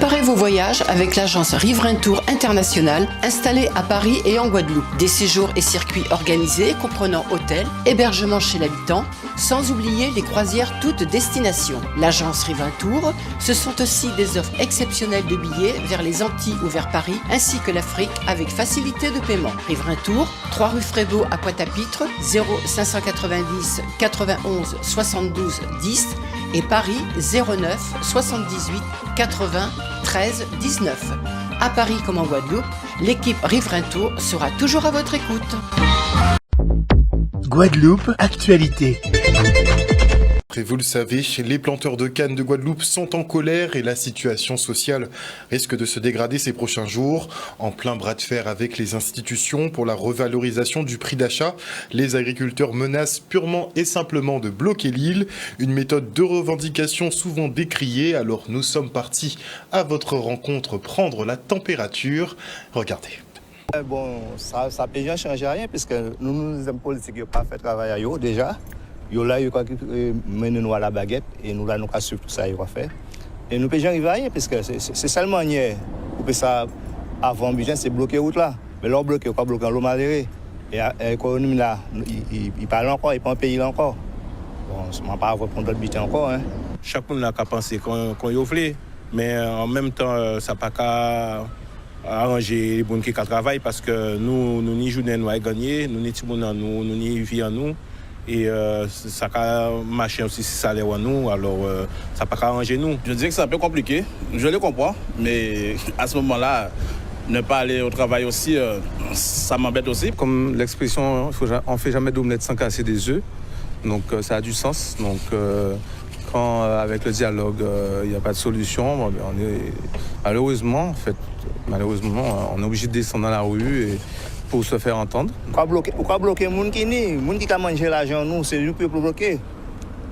Préparez vos voyages avec l'agence Riverain Tour International installée à Paris et en Guadeloupe. Des séjours et circuits organisés comprenant hôtel, hébergement chez l'habitant, sans oublier les croisières toutes destinations. L'agence Riverain Tour, ce sont aussi des offres exceptionnelles de billets vers les Antilles ou vers Paris, ainsi que l'Afrique avec facilité de paiement. Riverain Tour, 3 rue Frébeau à Pointe-à-Pitre, 0590 91 72 10 et Paris 09 78 80 13 19. À Paris comme en Guadeloupe, l'équipe Riverain Tour sera toujours à votre écoute. Guadeloupe, actualité. Et vous le savez, les planteurs de canne de Guadeloupe sont en colère et la situation sociale risque de se dégrader ces prochains jours. En plein bras de fer avec les institutions pour la revalorisation du prix d'achat, les agriculteurs menacent purement et simplement de bloquer l'île. Une méthode de revendication souvent décriée. Alors nous sommes partis à votre rencontre prendre la température. Regardez. Bon, ça ne peut changer rien puisque nous, les hommes politiques, n'ont pas fait travail à eux déjà. Yo là, yo mène nous à la baguette et nous là nous suivre tout ça il va faire. Et nous pouvons arriver à rien parce que c'est seulement hier pour ça avant budget c'est bloquer route là. Mais là bloqué quoi bloquer l'eau malheureux. Et l'économie là il parle encore, il pas un pays là encore. Bon, on pas avoir prendre d'autres budget encore hein. Chaque monde n'a qu'à penser qu'on y offre mais en même temps ça pas qu'à arranger les bonnes qui travaillent parce que nous ni journée nous gagner, nous ni tout monde nous ni vie en nous. Et ça a marché aussi si ça allait à nous, alors ça n'a pas arrangé nous. Je dirais que c'est un peu compliqué, je le comprends, mais à ce moment-là, ne pas aller au travail aussi, ça m'embête aussi. Comme l'expression, on ne fait jamais d'omelette sans casser des œufs, donc ça a du sens. Donc quand avec le dialogue, il n'y a pas de solution, bon, on est, malheureusement, on est obligé de descendre dans la rue et pour se faire entendre. Pourquoi bloquer les gens qui a mangé l'argent nous, c'est nous qui peut bloquer.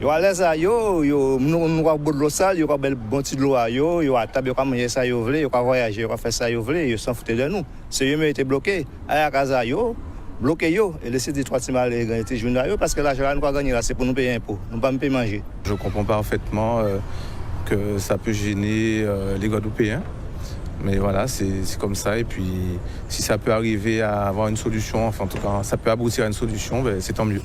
Yo à l'aise nous va boire de l'eau sale, yo va bel bon petit de l'eau yo à table yo manger ça yo veut, yo va voyager, yo va faire ça yo veut, yo s'en foutent de nous. C'est eux qui été bloqué. À casa yo bloquer yo et laisser des trois mal gagner journée yo parce que l'argent nous va gagner là c'est pour nous payer impôt, nous pas payer manger. Je comprends parfaitement que ça peut gêner les Guadeloupéens. Mais voilà, c'est comme ça. Et puis, si ça peut arriver à avoir une solution, enfin en tout cas, ça peut aboutir à une solution, ben, c'est tant mieux.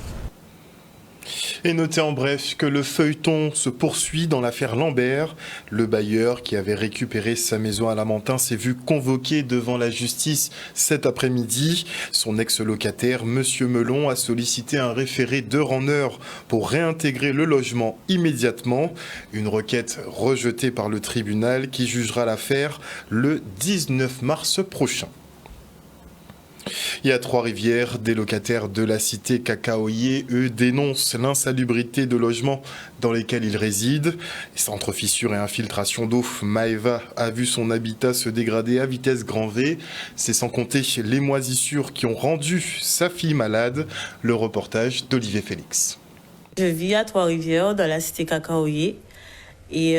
Et notez en bref que le feuilleton se poursuit dans l'affaire Lambert. Le bailleur qui avait récupéré sa maison à Lamentin s'est vu convoqué devant la justice cet après-midi. Son ex-locataire, Monsieur Melon, a sollicité un référé d'heure en heure pour réintégrer le logement immédiatement. Une requête rejetée par le tribunal qui jugera l'affaire le 19 mars prochain. Et à Trois-Rivières, des locataires de la cité Cacaoyer, eux, dénoncent l'insalubrité de logements dans lesquels ils résident. Entre fissures et infiltration d'eau, Maëva a vu son habitat se dégrader à vitesse grand V. C'est sans compter les moisissures qui ont rendu sa fille malade. Le reportage d'Olivier Félix. Je vis à Trois-Rivières, dans la cité Cacaoyer. Et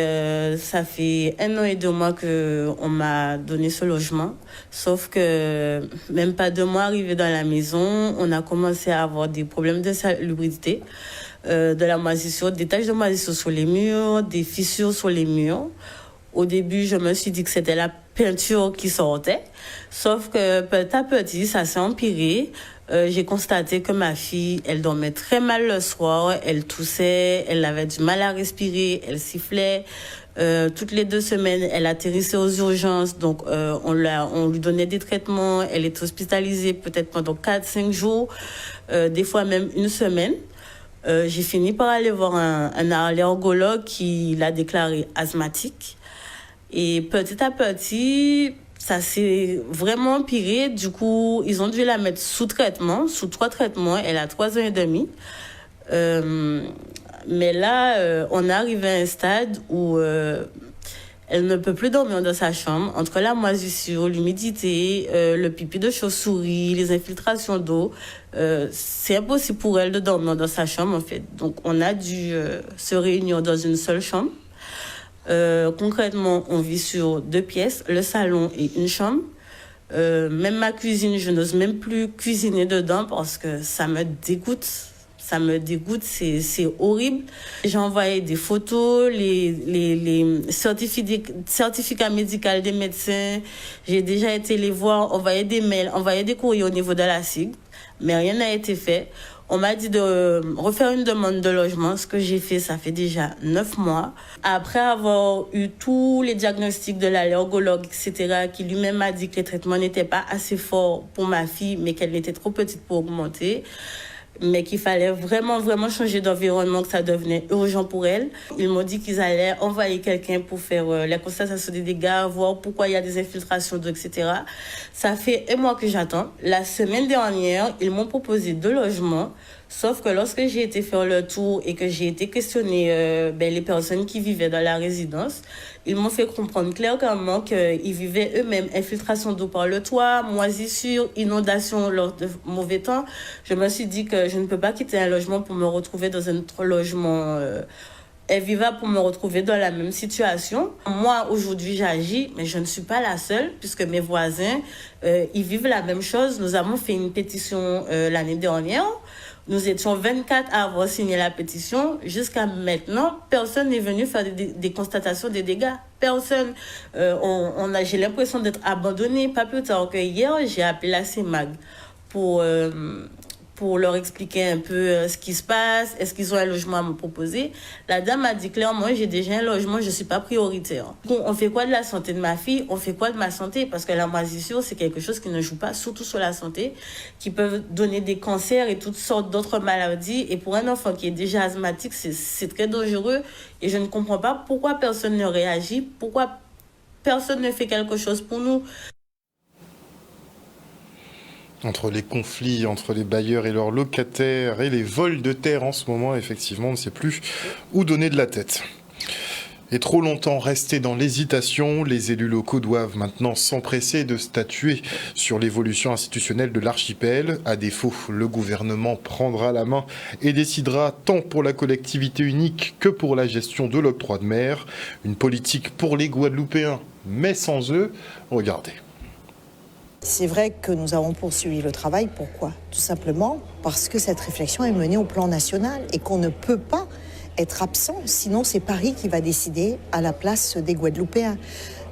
ça fait 1 an et 2 mois qu'on m'a donné ce logement. Sauf que même pas 2 mois arrivés dans la maison, on a commencé à avoir des problèmes de salubrité, de la moisissure, des taches de moisissure sur les murs, des fissures sur les murs. Au début, je me suis dit que c'était la peinture qui sortait. Sauf que petit à petit, ça s'est empiré. J'ai constaté que ma fille, elle dormait très mal le soir, elle toussait, elle avait du mal à respirer, elle sifflait. Toutes les 2 semaines, elle atterrissait aux urgences, donc on lui donnait des traitements. Elle est hospitalisée peut-être pendant 4-5 jours, des fois même 1 semaine. J'ai fini par aller voir un allergologue qui l'a déclarée asthmatique. Et petit à petit, ça s'est vraiment empiré. Du coup, ils ont dû la mettre sous traitement, sous 3 traitements. Elle a 3 ans et demi. Mais là, on est arrivé à un stade où elle ne peut plus dormir dans sa chambre. Entre la moisissure, l'humidité, le pipi de chauve-souris, les infiltrations d'eau, c'est impossible pour elle de dormir dans sa chambre, en fait. Donc, on a dû se réunir dans une seule chambre. Concrètement, on vit sur 2 pièces, le salon et une chambre. Même ma cuisine, je n'ose même plus cuisiner dedans parce que ça me dégoûte. Ça me dégoûte, c'est horrible. J'ai envoyé des photos, les certificats médicaux des médecins. J'ai déjà été les voir, envoyé des mails, envoyé des courriers au niveau de la SIG, mais rien n'a été fait. On m'a dit de refaire une demande de logement. Ce que j'ai fait, ça fait déjà 9 mois. Après avoir eu tous les diagnostics de l'allergologue, etc., qui lui-même a dit que les traitements n'étaient pas assez forts pour ma fille, mais qu'elle était trop petite pour augmenter, mais qu'il fallait vraiment changer d'environnement, que ça devenait urgent pour elle. Ils m'ont dit qu'ils allaient envoyer quelqu'un pour faire la constatation des dégâts, voir pourquoi il y a des infiltrations d'eau, etc. Ça fait 1 mois que j'attends. La semaine dernière, ils m'ont proposé 2 logements, sauf que lorsque j'ai été faire le tour et que j'ai été questionner les personnes qui vivaient dans la résidence, ils m'ont fait comprendre clairement qu'ils vivaient eux-mêmes infiltration d'eau par le toit, moisissure, inondation lors de mauvais temps. Je me suis dit que je ne peux pas quitter un logement pour me retrouver dans un autre logement invivable, pour me retrouver dans la même situation. Moi, aujourd'hui, j'agis, mais je ne suis pas la seule, puisque mes voisins, ils vivent la même chose. Nous avons fait une pétition l'année dernière. Nous étions 24 à avoir signé la pétition. Jusqu'à maintenant, personne n'est venu faire des constatations des dégâts. Personne. J'ai l'impression d'être abandonné. Pas plus tard que hier, j'ai appelé la CEMAG pour leur expliquer un peu ce qui se passe, est-ce qu'ils ont un logement à me proposer. La dame a dit clairement, j'ai déjà un logement, je ne suis pas prioritaire. On fait quoi de la santé de ma fille? On fait quoi de ma santé? Parce que la moisissure, c'est quelque chose qui ne joue pas, surtout sur la santé, qui peut donner des cancers et toutes sortes d'autres maladies. Et pour un enfant qui est déjà asthmatique, c'est très dangereux. Et je ne comprends pas pourquoi personne ne réagit, pourquoi personne ne fait quelque chose pour nous. Entre les conflits entre les bailleurs et leurs locataires et les vols de terre en ce moment, effectivement, on ne sait plus où donner de la tête. Et trop longtemps restés dans l'hésitation, les élus locaux doivent maintenant s'empresser de statuer sur l'évolution institutionnelle de l'archipel. À défaut, le gouvernement prendra la main et décidera tant pour la collectivité unique que pour la gestion de l'octroi de mer. Une politique pour les Guadeloupéens, mais sans eux. Regardez. C'est vrai que nous avons poursuivi le travail. Pourquoi? Tout simplement parce que cette réflexion est menée au plan national et qu'on ne peut pas être absent, sinon c'est Paris qui va décider à la place des Guadeloupéens.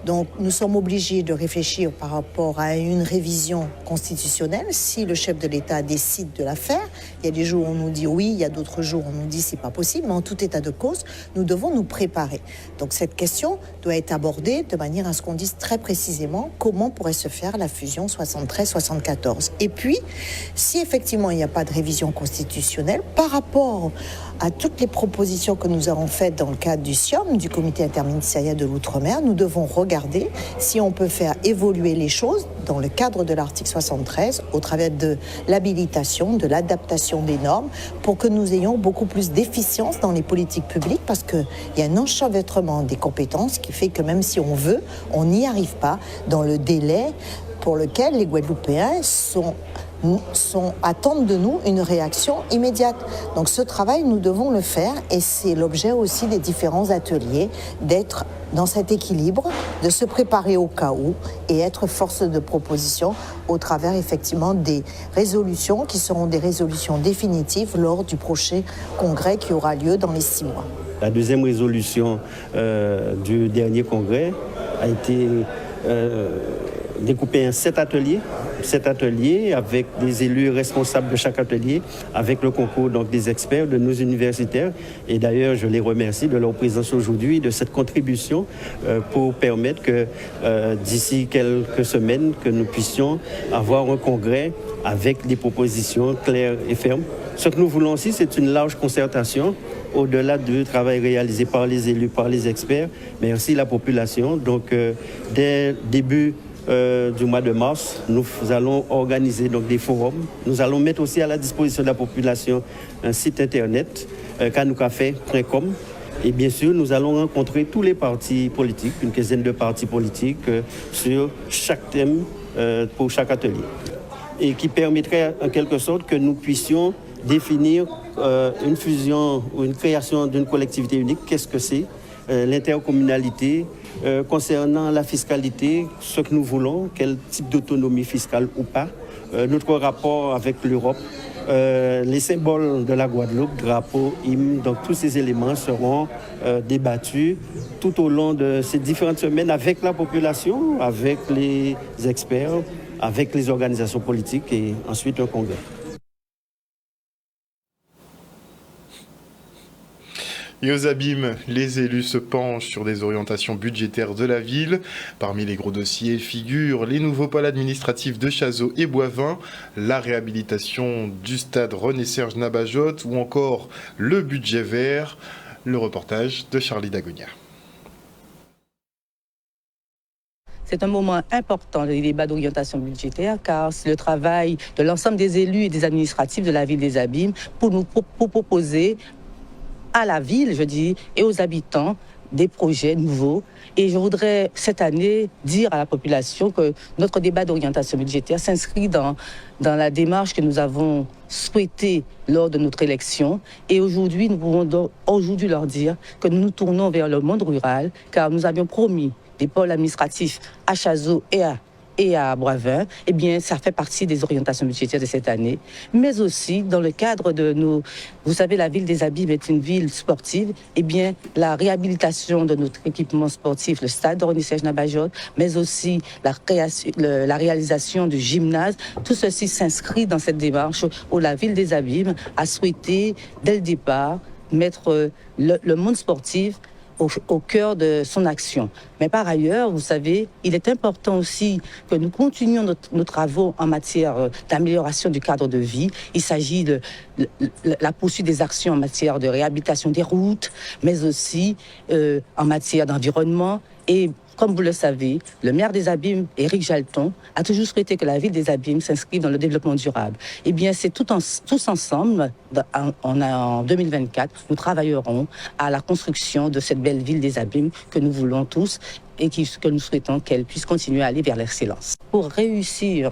Donc nous sommes obligés de réfléchir par rapport à une révision constitutionnelle. Si le chef de l'État décide de la faire, il y a des jours où on nous dit oui, il y a d'autres jours où on nous dit c'est pas possible, mais en tout état de cause, nous devons nous préparer. Donc cette question doit être abordée de manière à ce qu'on dise très précisément comment pourrait se faire la fusion 73-74. Et puis, si effectivement il n'y a pas de révision constitutionnelle, par rapport à toutes les propositions que nous avons faites dans le cadre du CIOM, du Comité interministériel de l'Outre-mer, nous devons regarder si on peut faire évoluer les choses dans le cadre de l'article 73 au travers de l'habilitation, de l'adaptation des normes pour que nous ayons beaucoup plus d'efficience dans les politiques publiques parce qu'il y a un enchevêtrement des compétences qui fait que même si on veut, on n'y arrive pas dans le délai pour lequel les Guadeloupéens attendent de nous une réaction immédiate. Donc ce travail, nous devons le faire et c'est l'objet aussi des différents ateliers, d'être dans cet équilibre, de se préparer au cas où et être force de proposition au travers effectivement des résolutions qui seront des résolutions définitives lors du prochain congrès qui aura lieu dans les 6 mois. La deuxième résolution du dernier congrès a été découpée en 7 ateliers avec des élus responsables de chaque atelier, avec le concours donc, des experts de nos universitaires. Et d'ailleurs, je les remercie de leur présence aujourd'hui, de cette contribution pour permettre que d'ici quelques semaines, que nous puissions avoir un congrès avec des propositions claires et fermes. Ce que nous voulons aussi, c'est une large concertation au-delà du travail réalisé par les élus, par les experts, mais aussi la population. Donc, dès le début du mois de mars, nous allons organiser donc, des forums. Nous allons mettre aussi à la disposition de la population un site internet, kanoucafé.com. Et bien sûr, nous allons rencontrer tous les partis politiques, une quinzaine de partis politiques, sur chaque thème pour chaque atelier. Et qui permettrait en quelque sorte que nous puissions définir une fusion ou une création d'une collectivité unique. Qu'est-ce que c'est? L'intercommunalité, concernant la fiscalité, ce que nous voulons, quel type d'autonomie fiscale ou pas, notre rapport avec l'Europe les symboles de la Guadeloupe, drapeau, hymne, donc tous ces éléments seront débattus tout au long de ces différentes semaines avec la population, avec les experts, avec les organisations politiques et ensuite un congrès. Et aux abîmes, les élus se penchent sur des orientations budgétaires de la ville. Parmi les gros dossiers figurent les nouveaux pôles administratifs de Chazot et Boivin, la réhabilitation du stade René-Serge Nabajot ou encore le budget vert. Le reportage de Charlie Dagonia. C'est un moment important, les débats d'orientation budgétaire, car c'est le travail de l'ensemble des élus et des administratifs de la ville des Abîmes pour proposer à la ville, je dis, et aux habitants des projets nouveaux. Et je voudrais cette année dire à la population que notre débat d'orientation budgétaire s'inscrit dans la démarche que nous avons souhaitée lors de notre élection. Et aujourd'hui, nous pouvons aujourd'hui leur dire que nous nous tournons vers le monde rural, car nous avions promis des pôles administratifs à Chazot et à Boivin. Eh bien, ça fait partie des orientations budgétaires de cette année, mais aussi dans le cadre de nos... Vous savez, la ville des Abîmes est une ville sportive. Eh bien, la réhabilitation de notre équipement sportif, le stade de René-Serge Nabajot, mais aussi la réalisation du gymnase, tout ceci s'inscrit dans cette démarche où la ville des Abîmes a souhaité, dès le départ, mettre le monde sportif au cœur de son action. Mais par ailleurs, vous savez, il est important aussi que nous continuions nos travaux en matière d'amélioration du cadre de vie. Il s'agit de la poursuite des actions en matière de réhabilitation des routes, mais aussi en matière d'environnement. Et comme vous le savez, le maire des Abîmes, Éric Jalton, a toujours souhaité que la ville des Abîmes s'inscrive dans le développement durable. Eh bien, c'est tous ensemble, en 2024, nous travaillerons à la construction de cette belle ville des Abîmes que nous voulons tous et que nous souhaitons qu'elle puisse continuer à aller vers l'excellence. Pour réussir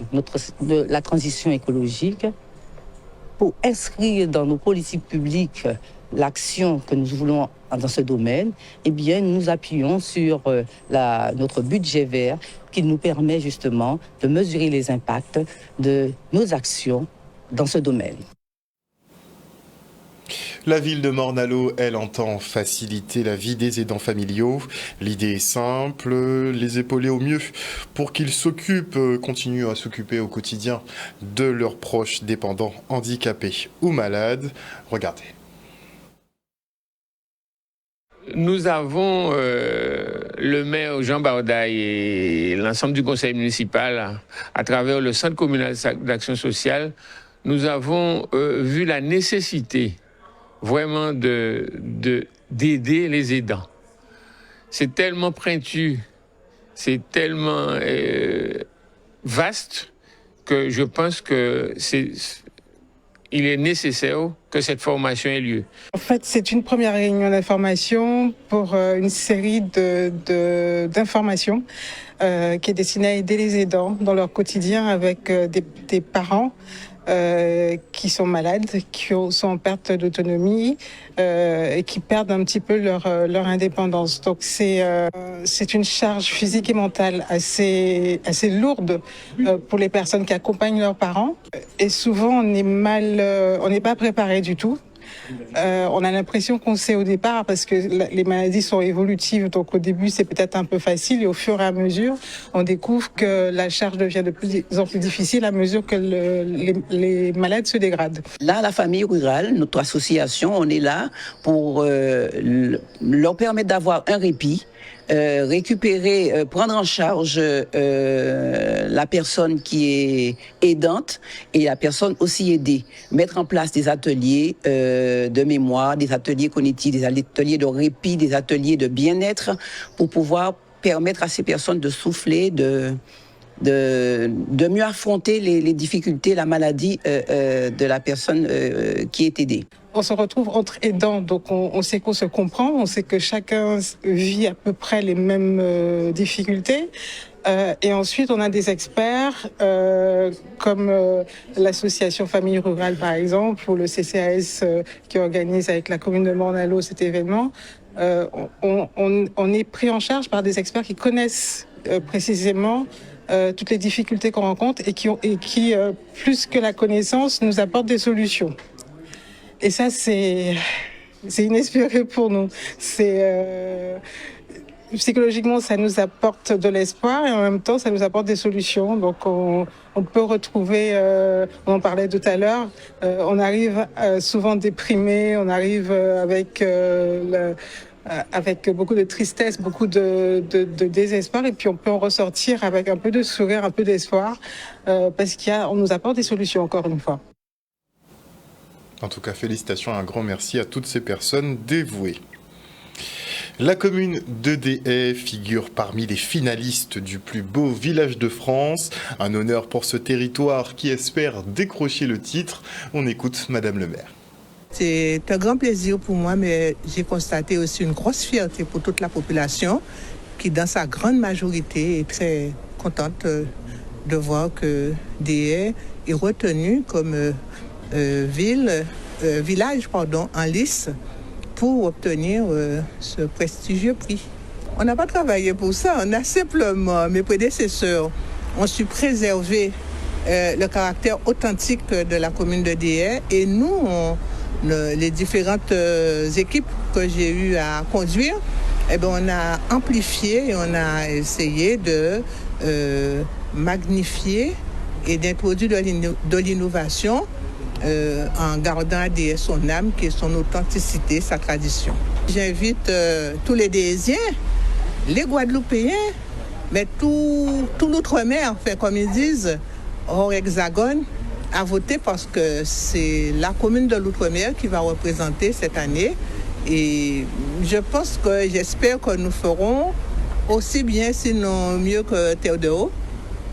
la transition écologique, pour inscrire dans nos politiques publiques l'action que nous voulons dans ce domaine, eh bien, nous nous appuyons sur notre budget vert qui nous permet justement de mesurer les impacts de nos actions dans ce domaine. La ville de Morne-à-l'Eau, elle, entend faciliter la vie des aidants familiaux. L'idée est simple, les épauler au mieux pour qu'ils continuent à s'occuper au quotidien de leurs proches dépendants, handicapés ou malades. Regardez. Nous avons le maire Jean Bardaille et l'ensemble du conseil municipal, à travers le centre communal d'action sociale, nous avons vu la nécessité vraiment d'aider les aidants. C'est tellement pointu, c'est tellement vaste que je pense que il est nécessaire que cette formation ait lieu. En fait, c'est une première réunion d'information pour une série d'informations qui est destinée à aider les aidants dans leur quotidien avec des parents qui sont malades, qui sont en perte d'autonomie et qui perdent un petit peu leur indépendance. Donc c'est une charge physique et mentale assez lourde pour les personnes qui accompagnent leurs parents. Et souvent on n'est pas préparé du tout. On a l'impression qu'on sait au départ parce que les maladies sont évolutives, donc au début c'est peut-être un peu facile et au fur et à mesure on découvre que la charge devient de plus en plus difficile à mesure que les malades se dégradent. Là, la famille rurale, notre association, on est là pour leur permettre d'avoir un répit, prendre en charge la personne qui est aidante et la personne aussi aidée. Mettre en place des ateliers de mémoire, des ateliers cognitifs, des ateliers de répit, des ateliers de bien-être pour pouvoir permettre à ces personnes de souffler, de mieux affronter les difficultés, la maladie de la personne qui est aidée. On se retrouve entre aidants, donc on sait qu'on se comprend, on sait que chacun vit à peu près les mêmes difficultés. Et ensuite, on a des experts comme l'association Famille Rurale, par exemple, ou le CCAS qui organise avec la commune de Morne-à-l'Eau cet événement. On est pris en charge par des experts qui connaissent précisément toutes les difficultés qu'on rencontre et qui, plus que la connaissance, nous apportent des solutions. Et ça, c'est inespéré pour nous. Psychologiquement, ça nous apporte de l'espoir et en même temps, ça nous apporte des solutions. Donc, on peut retrouver, on en parlait tout à l'heure, on arrive souvent déprimé, on arrive avec beaucoup de tristesse, beaucoup de désespoir, et puis on peut en ressortir avec un peu de sourire, un peu d'espoir, parce qu'on nous apporte des solutions, encore une fois. En tout cas, félicitations, un grand merci à toutes ces personnes dévouées. La commune de Des figure parmi les finalistes du plus beau village de France. Un honneur pour ce territoire qui espère décrocher le titre. On écoute Madame le maire. C'est un grand plaisir pour moi, mais j'ai constaté aussi une grosse fierté pour toute la population qui, dans sa grande majorité, est très contente de voir que Des est retenu comme village en lice pour obtenir ce prestigieux prix. On n'a pas travaillé pour ça, on a simplement, mes prédécesseurs ont su préserver le caractère authentique de la commune de Des et nous, les différentes équipes que j'ai eu à conduire, on a amplifié et on a essayé de magnifier et d'introduire de l'innovation en gardant à Des son âme, qui est son authenticité, sa tradition. J'invite tous les Désiens, les Guadeloupéens, mais tout l'outre-mer, comme ils disent, hors hexagone, à voter parce que c'est la commune de l'outre-mer qui va représenter cette année. Et j'espère que nous ferons aussi bien, sinon mieux que Terre de Haut,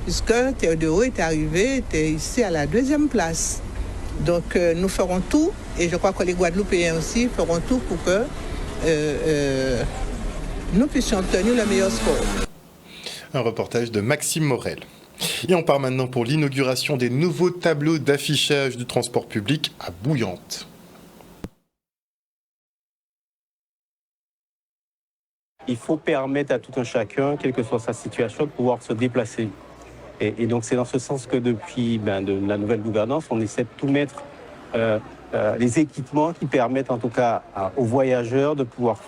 puisque Terre de Haut était ici à la 2e place. Donc nous ferons tout, et je crois que les Guadeloupéens aussi feront tout pour que nous puissions obtenir le meilleur score. Un reportage de Maxime Morel. Et on part maintenant pour l'inauguration des nouveaux tableaux d'affichage du transport public à Bouillante. Il faut permettre à tout un chacun, quelle que soit sa situation, de pouvoir se déplacer. Et donc c'est dans ce sens que depuis de la nouvelle gouvernance, on essaie de tout mettre, les équipements qui permettent en tout cas aux voyageurs de pouvoir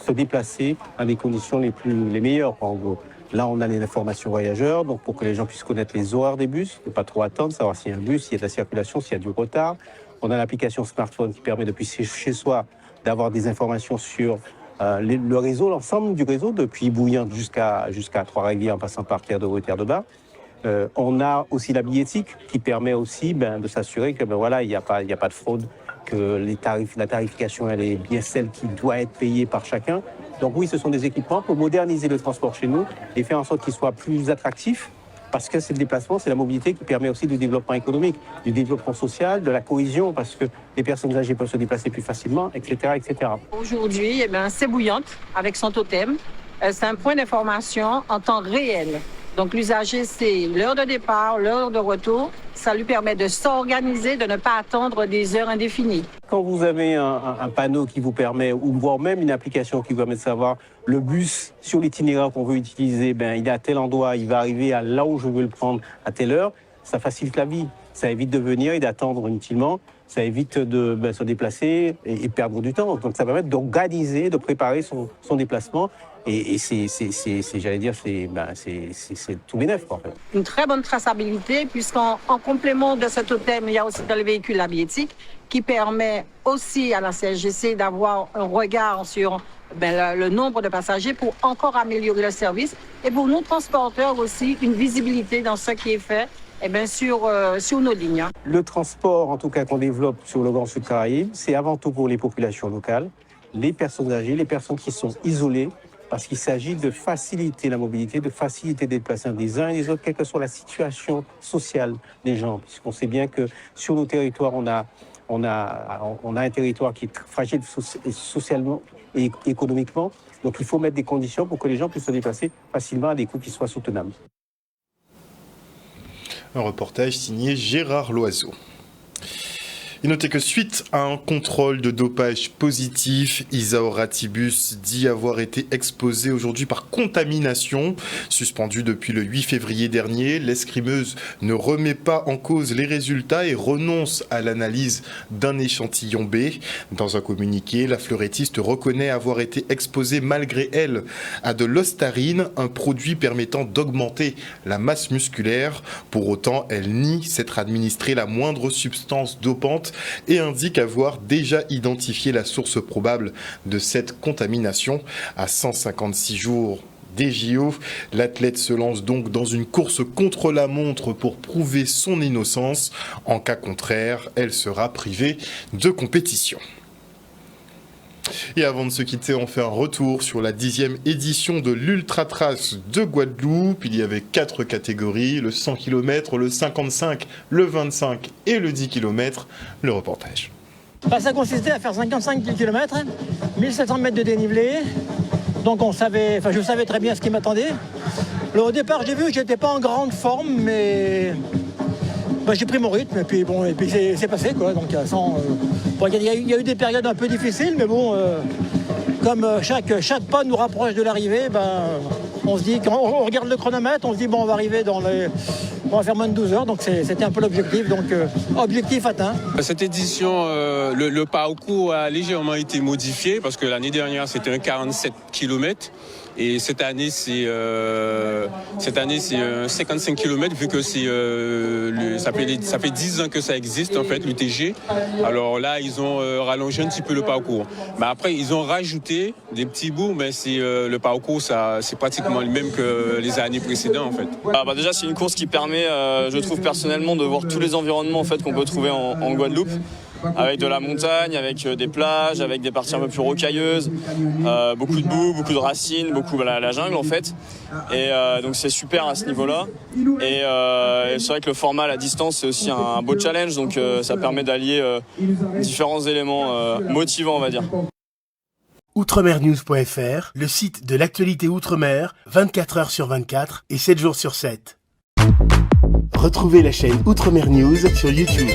se déplacer dans les conditions les meilleures en gros. Là, on a les informations voyageurs, donc pour que les gens puissent connaître les horaires des bus, ne pas trop attendre, savoir s'il y a un bus, s'il y a de la circulation, s'il y a du retard. On a l'application smartphone qui permet depuis chez soi d'avoir des informations sur le réseau, l'ensemble du réseau, depuis Bouillante jusqu'à Trois-Rivières en passant par Terre de Haut et Terre de Bas. On a aussi la billettique qui permet aussi de s'assurer que il n'y a pas de fraude, que la tarification elle est bien celle qui doit être payée par chacun. Donc oui, ce sont des équipements pour moderniser le transport chez nous et faire en sorte qu'il soit plus attractif, parce que c'est le déplacement, c'est la mobilité qui permet aussi du développement économique, du développement social, de la cohésion, parce que les personnes âgées peuvent se déplacer plus facilement, etc. etc. Aujourd'hui, c'est Bouillante avec son totem. C'est un point d'information en temps réel. Donc l'usager, c'est l'heure de départ, l'heure de retour. Ça lui permet de s'organiser, de ne pas attendre des heures indéfinies. Quand vous avez un panneau qui vous permet, ou voire même une application qui vous permet de savoir le bus sur l'itinéraire qu'on veut utiliser, il est à tel endroit, il va arriver à là où je veux le prendre à telle heure, ça facilite la vie. Ça évite de venir et d'attendre inutilement. Ça évite de se déplacer et perdre du temps. Donc ça permet d'organiser, de préparer son déplacement. Et c'est tout bénef, en fait. Une très bonne traçabilité, puisqu'en complément de ce totem, il y a aussi dans le véhicule la billettique, qui permet aussi à la CSGC d'avoir un regard sur le nombre de passagers pour encore améliorer le service. Et pour nous, transporteurs aussi, une visibilité dans ce qui est fait sur nos lignes. Le transport, en tout cas, qu'on développe sur le Grand Sud Caraïbe, c'est avant tout pour les populations locales, les personnes âgées, les personnes qui sont isolées, parce qu'il s'agit de faciliter la mobilité, de faciliter les déplacements des uns et des autres, quelle que soit la situation sociale des gens. Puisqu'on sait bien que sur nos territoires, on a un territoire qui est fragile socialement et économiquement. Donc il faut mettre des conditions pour que les gens puissent se déplacer facilement à des coûts qui soient soutenables. Un reportage signé Gérard Loiseau. Et notez que suite à un contrôle de dopage positif, Isaor Ratibus dit avoir été exposé aujourd'hui par contamination. Suspendue depuis le 8 février dernier, l'escrimeuse ne remet pas en cause les résultats et renonce à l'analyse d'un échantillon B. Dans un communiqué, la fleurettiste reconnaît avoir été exposée malgré elle à de l'ostarine, un produit permettant d'augmenter la masse musculaire. Pour autant, elle nie s'être administré la moindre substance dopante et indique avoir déjà identifié la source probable de cette contamination. À 156 jours des JO, l'athlète se lance donc dans une course contre la montre pour prouver son innocence. En cas contraire, elle sera privée de compétition. Et avant de se quitter, on fait un retour sur la 10e édition de l'Ultra Trace de Guadeloupe. Il y avait 4 catégories, le 100 km, le 55, le 25 et le 10 km. Le reportage. Ça consistait à faire 55 km, 1700 mètres de dénivelé. Donc je savais très bien ce qui m'attendait. Au départ, j'ai vu que j'étais pas en grande forme, mais j'ai pris mon rythme et puis c'est passé quoi. Donc il y a eu des périodes un peu difficiles, mais bon, comme chaque pas nous rapproche de l'arrivée, on se dit, quand on regarde le chronomètre, on se dit on va arriver on va faire moins de 12 heures, donc c'était un peu l'objectif, donc objectif atteint. Cette édition, le parcours a légèrement été modifié parce que l'année dernière c'était un 47 km. Et cette année, c'est un 55 km, vu que ça fait 10 ans que ça existe, en fait, l'UTG. Alors là, ils ont rallongé un petit peu le parcours. Mais après, ils ont rajouté des petits bouts, mais le parcours, c'est pratiquement le même que les années précédentes, en fait. Déjà, c'est une course qui permet, je trouve personnellement, de voir tous les environnements en fait, qu'on peut trouver en Guadeloupe. Avec de la montagne, avec des plages, avec des parties un peu plus rocailleuses, beaucoup de boue, beaucoup de racines, beaucoup la jungle en fait. Et donc c'est super à ce niveau-là. Et c'est vrai que le format à la distance c'est aussi un beau challenge, donc ça permet d'allier différents éléments motivants on va dire. Outremernews.fr, le site de l'actualité Outre-mer, 24 heures sur 24 et 7 jours sur 7. Retrouvez la chaîne Outremer News sur YouTube.